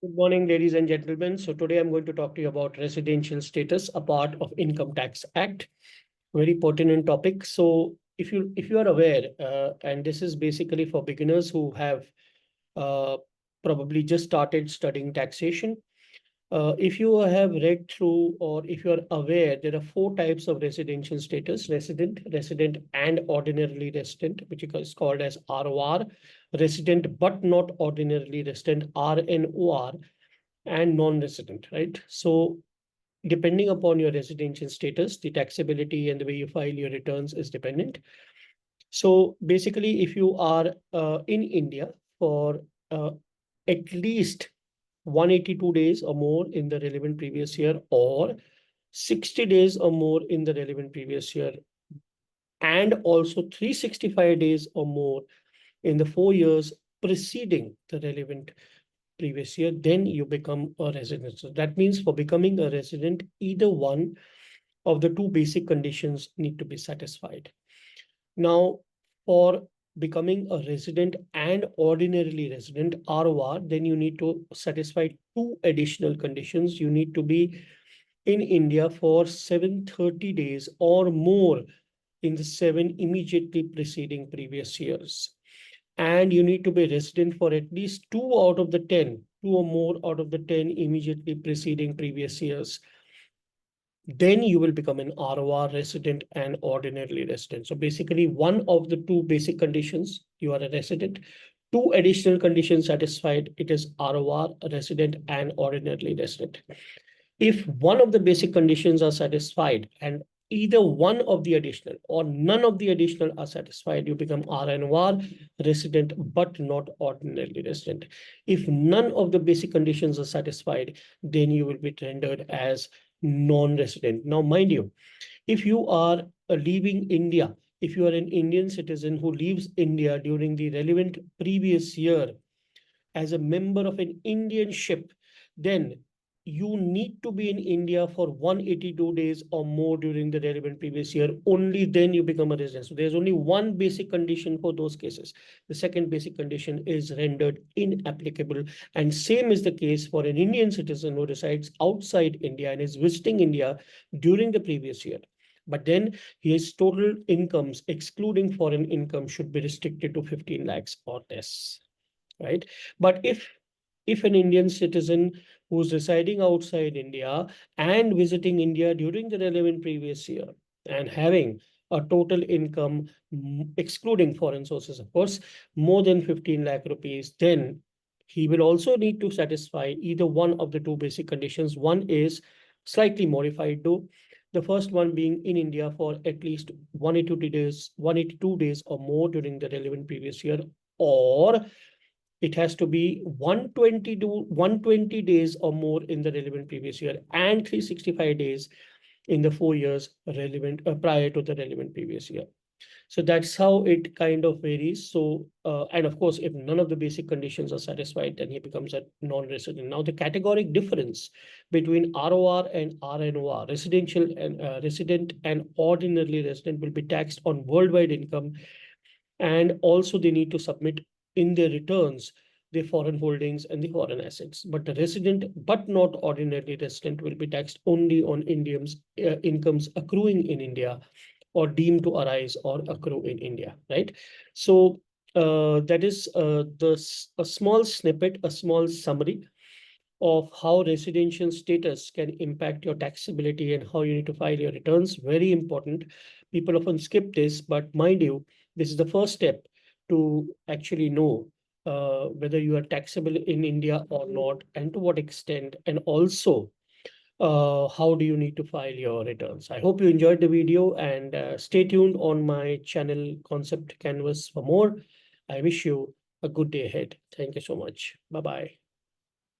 Good morning, ladies and gentlemen. So today I'm going to talk to you about residential status, a part of Income Tax Act. Very pertinent topic. So if you are aware, and this is basically for beginners who have probably just started studying taxation. If you have read through or if you are aware, there are four types of residential status: resident, and ordinarily resident, which is called as ROR, resident but not ordinarily resident, RNOR, and non-resident, right? So depending upon your residential status, the taxability and the way you file your returns is dependent. So basically, if you are in India for at least 182 days or more in the relevant previous year, or 60 days or more in the relevant previous year, and also 365 days or more in the 4 years preceding the relevant previous year, then you become a resident. So that means for becoming a resident, either one of the two basic conditions need to be satisfied. Now, for becoming a resident and ordinarily resident, ROR, then you need to satisfy two additional conditions. You need to be in India for 730 days or more in the 7 immediately preceding previous years. And you need to be resident for at least 2 or more out of the 10 immediately preceding previous years. Then you will become an ROR resident and ordinarily resident. So basically, one of the two basic conditions, you are a resident. Two additional conditions satisfied, it is ROR resident and ordinarily resident. If one of the basic conditions are satisfied and either one of the additional or none of the additional are satisfied, you become RNOR resident but not ordinarily resident. If none of the basic conditions are satisfied, then you will be rendered as non-resident. Now, mind you, if you are leaving India, if you are an Indian citizen who leaves India during the relevant previous year as a member of an Indian ship, then you need to be in India for 182 days or more during the relevant previous year. Only then you become a resident. So there's only one basic condition for those cases. The second basic condition is rendered inapplicable. And same is the case for an Indian citizen who resides outside India and is visiting India during the previous year. But then his total incomes, excluding foreign income, should be restricted to 15 lakhs or less, right? But if an Indian citizen who's residing outside India and visiting India during the relevant previous year and having a total income, excluding foreign sources, of course, more than 15 lakh rupees, then he will also need to satisfy either one of the two basic conditions. One is slightly modified though. The first one being in India for at least 182 days or more during the relevant previous year, or it has to be 120 days or more in the relevant previous year and 365 days in the 4 years relevant prior to the relevant previous year. So that's how it kind of varies. So, and of course, if none of the basic conditions are satisfied, then he becomes a non-resident. Now, the categoric difference between ROR and RNOR, residential and resident and ordinarily resident, will be taxed on worldwide income, and also they need to submit in their returns their foreign holdings and the foreign assets. But the resident but not ordinarily resident will be taxed only on Indians' incomes accruing in India or deemed to arise or accrue in India, right? So that is a small snippet, a small summary of how residential status can impact your taxability and how you need to file your returns. Very important. People often skip this, but mind you, this is the first step to actually know whether you are taxable in India or not, and to what extent, and also how do you need to file your returns. I hope you enjoyed the video, and stay tuned on my channel Concept Canvas for more. I wish you a good day ahead. Thank you so much. Bye-bye.